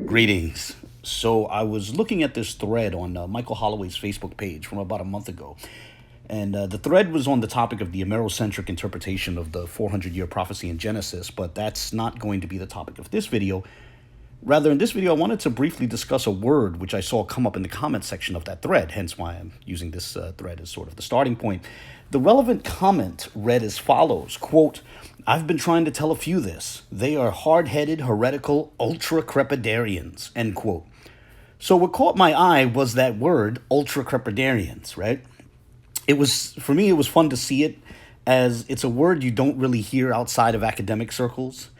Greetings. So I was looking at this thread on Michael Holloway's Facebook page from about a month ago. And the thread was on the topic of the Amerocentric interpretation of the 400-year prophecy in Genesis, but that's not going to be the topic of this video. Rather, in this video, I wanted to briefly discuss a word which I saw come up in the comment section of that thread, hence why I'm using this thread as sort of the starting point. The relevant comment read as follows, quote, "I've been trying to tell a few this. They are hard-headed, heretical, ultracrepidarians," end quote. So what caught my eye was that word, ultracrepidarians, right? For me, it was fun to see it, as it's a word you don't really hear outside of academic circles.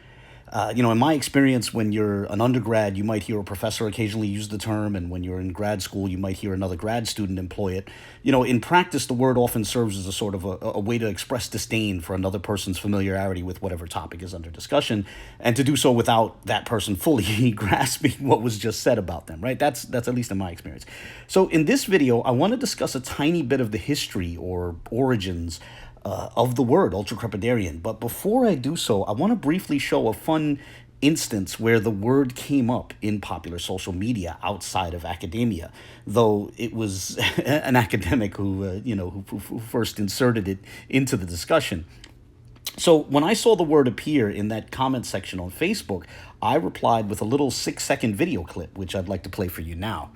In my experience, when you're an undergrad, you might hear a professor occasionally use the term, and when you're in grad school, you might hear another grad student employ it. In practice, the word often serves as a sort of a way to express disdain for another person's familiarity with whatever topic is under discussion, and to do so without that person fully grasping what was just said about them, right? That's at least in my experience. So in this video, I want to discuss a tiny bit of the history or origins of the word ultracrepidarian. But before I do so, I want to briefly show a fun instance where the word came up in popular social media outside of academia, though it was an academic who first inserted it into the discussion. So when I saw the word appear in that comment section on Facebook, I replied with a little 6-second video clip, which I'd like to play for you now.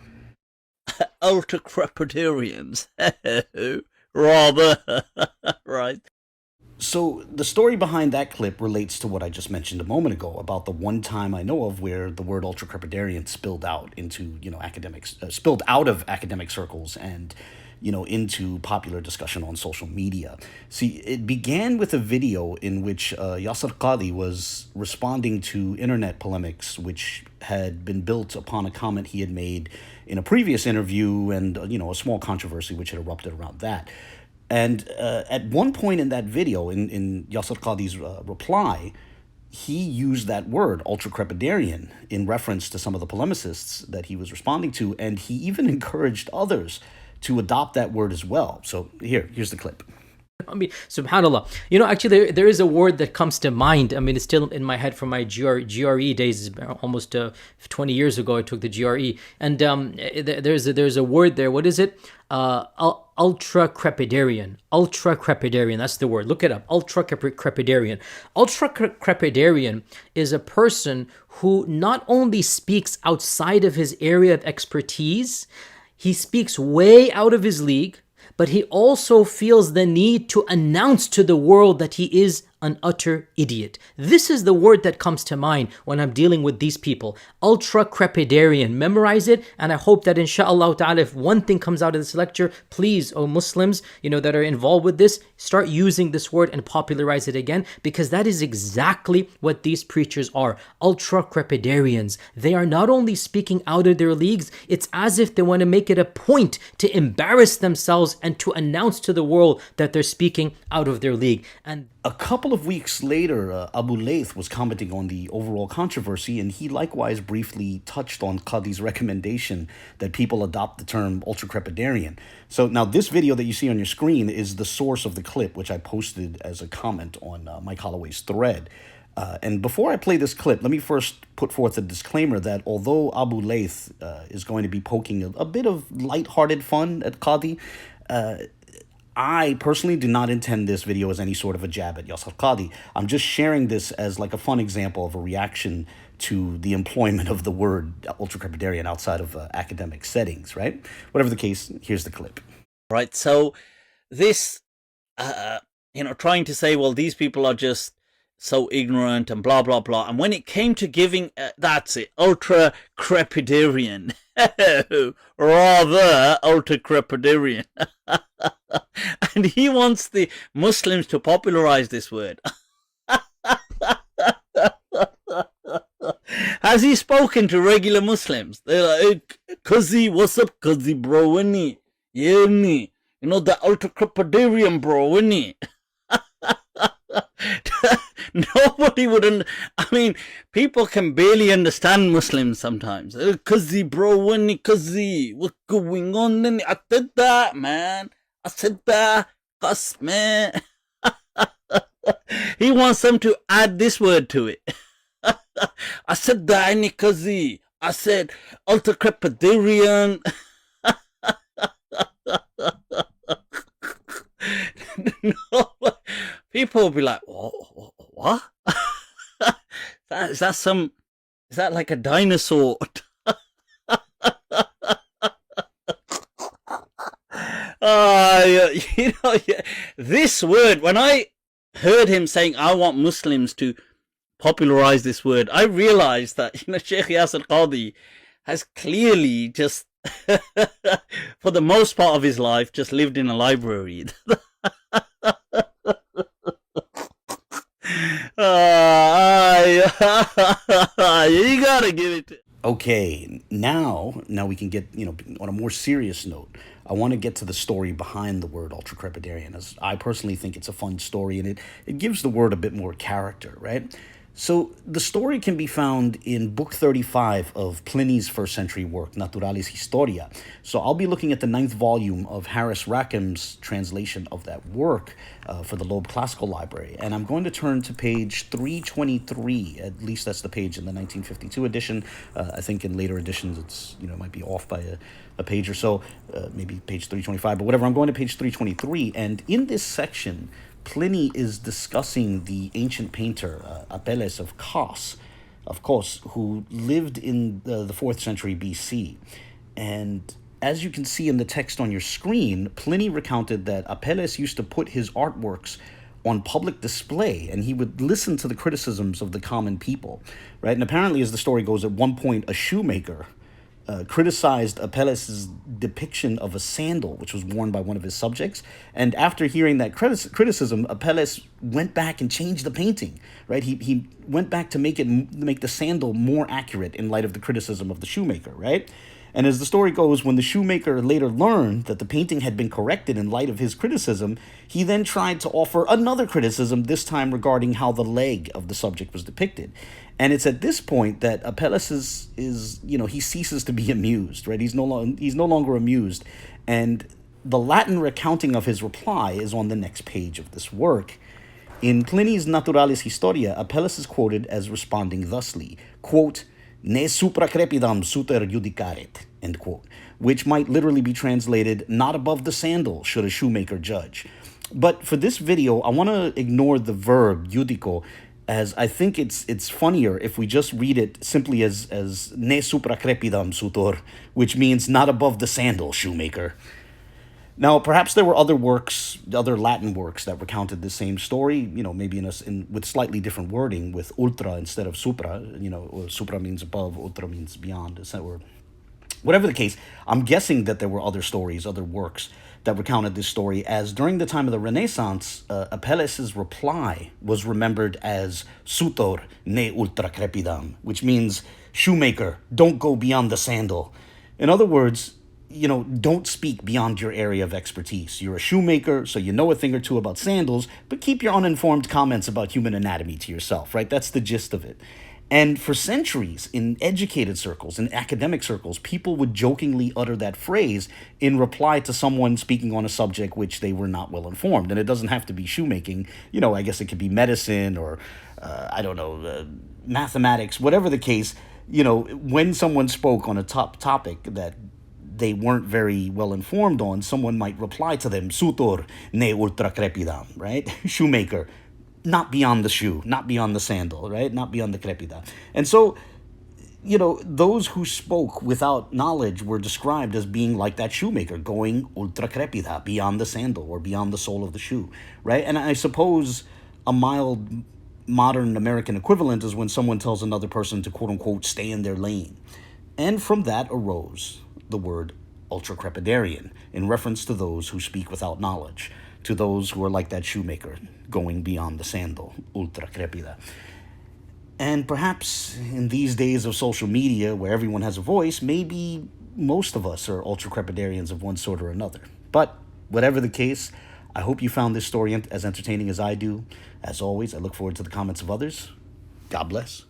Ultracrepidarians. Rather. Right. So the story behind that clip relates to what I just mentioned a moment ago about the one time I know of where the word ultracrepidarian spilled out into, spilled out of academic circles and, into popular discussion on social media. See, it began with a video in which Yasir Qadhi was responding to internet polemics, which had been built upon a comment he had made in a previous interview and, a small controversy which had erupted around that. And at one point in that video, in Yasir Qadhi's reply, he used that word, ultracrepidarian, in reference to some of the polemicists that he was responding to, and he even encouraged others to adopt that word as well. So here's the clip. I mean, subhanAllah. Actually, there is a word that comes to mind. I mean, it's still in my head from my GRE days. Almost 20 years ago, I took the GRE. And there's a word there. What is it? Ultracrepidarian. Ultracrepidarian. That's the word. Look it up. Ultracrepidarian. Ultracrepidarian is a person who not only speaks outside of his area of expertise, he speaks way out of his league, but he also feels the need to announce to the world that he is an utter idiot. This is the word that comes to mind when I'm dealing with these people. Ultracrepidarian. Memorize it, and I hope that inshallah ta'ala, if one thing comes out of this lecture, please, O Muslims, that are involved with this, start using this word and popularize it again, because that is exactly what these preachers are. Ultracrepidarians. They are not only speaking out of their leagues, it's as if they want to make it a point to embarrass themselves and to announce to the world that they're speaking out of their league. And a couple of weeks later, Abu Layth was commenting on the overall controversy, and he likewise briefly touched on Qadhi's recommendation that people adopt the term ultracrepidarian. So now this video that you see on your screen is the source of the clip, which I posted as a comment on Mike Holloway's thread. And before I play this clip, let me first put forth a disclaimer that although Abu Layth is going to be poking a bit of lighthearted fun at Qadhi, I personally do not intend this video as any sort of a jab at Yasir Qadhi. I'm just sharing this as like a fun example of a reaction to the employment of the word ultracrepidarian outside of academic settings, right? Whatever the case, here's the clip. Right, so this, trying to say, well, these people are just so ignorant and blah, blah, blah. And when it came to giving, that's it, ultracrepidarian. Rather ultracrepidarian. And he wants the Muslims to popularize this word. Has he spoken to regular Muslims? They're like, Qadhi, what's up, Qadhi, bro, winnie? Yeah, me. The ultracrepidarian, bro, winnie. Nobody wouldn't. I mean, people can barely understand Muslims sometimes. Qadhi, bro, Qadhi, what's going on? I said that, man. I said that, cuz, man. He wants them to add this word to it. I said that, Qadhi. I said Ultracrepidarian. No, people will be like, what? Is that like a dinosaur? This word, when I heard him saying, I want Muslims to popularize this word, I realized that, Sheikh Yasir Qadhi has clearly just, for the most part of his life, just lived in a library. You gotta give it to... Okay, now we can get, on a more serious note, I want to get to the story behind the word ultracrepidarian, as I personally think it's a fun story, and it gives the word a bit more character, right? So the story can be found in Book 35 of Pliny's first century work, Naturalis Historia. So I'll be looking at the 9th volume of Harris Rackham's translation of that work for the Loeb Classical Library. And I'm going to turn to page 323. At least that's the page in the 1952 edition. I think in later editions it's, it might be off by a page or so, maybe page 325, but whatever. I'm going to page 323. And in this section, Pliny is discussing the ancient painter Apelles of Kos, who lived in the 4th century BC. And as you can see in the text on your screen, Pliny recounted that Apelles used to put his artworks on public display, and he would listen to the criticisms of the common people, right? And apparently, as the story goes, at one point, a shoemaker criticized Apelles' depiction of a sandal, which was worn by one of his subjects. And after hearing that criticism, Apelles went back and changed the painting, right? He went back to make the sandal more accurate in light of the criticism of the shoemaker, right? And as the story goes, when the shoemaker later learned that the painting had been corrected in light of his criticism, he then tried to offer another criticism, this time regarding how the leg of the subject was depicted. And it's at this point that Apelles is he ceases to be amused, right? He's no longer amused. And the Latin recounting of his reply is on the next page of this work. In Pliny's Naturalis Historia, Apelles is quoted as responding thusly, quote, ne supracrepidam suter judicaret, end quote, which might literally be translated, not above the sandal should a shoemaker judge. But for this video, I want to ignore the verb judico, as I think it's funnier if we just read it simply as ne supracrepidam sutor, which means not above the sandal, shoemaker. Now, perhaps there were other Latin works that recounted the same story, maybe with slightly different wording, with ultra instead of supra, or supra means above, ultra means beyond, or whatever the case. I'm guessing that there were other works that recounted this story, as during the time of the Renaissance, Apelles' reply was remembered as sutor ne ultracrepidam, which means shoemaker, don't go beyond the sandal. In other words, don't speak beyond your area of expertise. You're a shoemaker, so you know a thing or two about sandals, but keep your uninformed comments about human anatomy to yourself, right? That's the gist of it. And for centuries, in educated circles, in academic circles, people would jokingly utter that phrase in reply to someone speaking on a subject which they were not well informed. And it doesn't have to be shoemaking. I guess it could be medicine or, mathematics, whatever the case. When someone spoke on a topic that they weren't very well informed on, someone might reply to them, sutor ne ultracrepidam, right? Shoemaker, not beyond the shoe, not beyond the sandal, right? Not beyond the crepida. And so, those who spoke without knowledge were described as being like that shoemaker, going ultracrepida, beyond the sandal or beyond the sole of the shoe, right? And I suppose a mild modern American equivalent is when someone tells another person to quote-unquote stay in their lane. And from that arose the word ultracrepidarian, in reference to those who speak without knowledge, to those who are like that shoemaker, going beyond the sandal, ultracrepida. And perhaps in these days of social media where everyone has a voice, maybe most of us are ultracrepidarians of one sort or another. But whatever the case, I hope you found this story as entertaining as I do. As always, I look forward to the comments of others. God bless.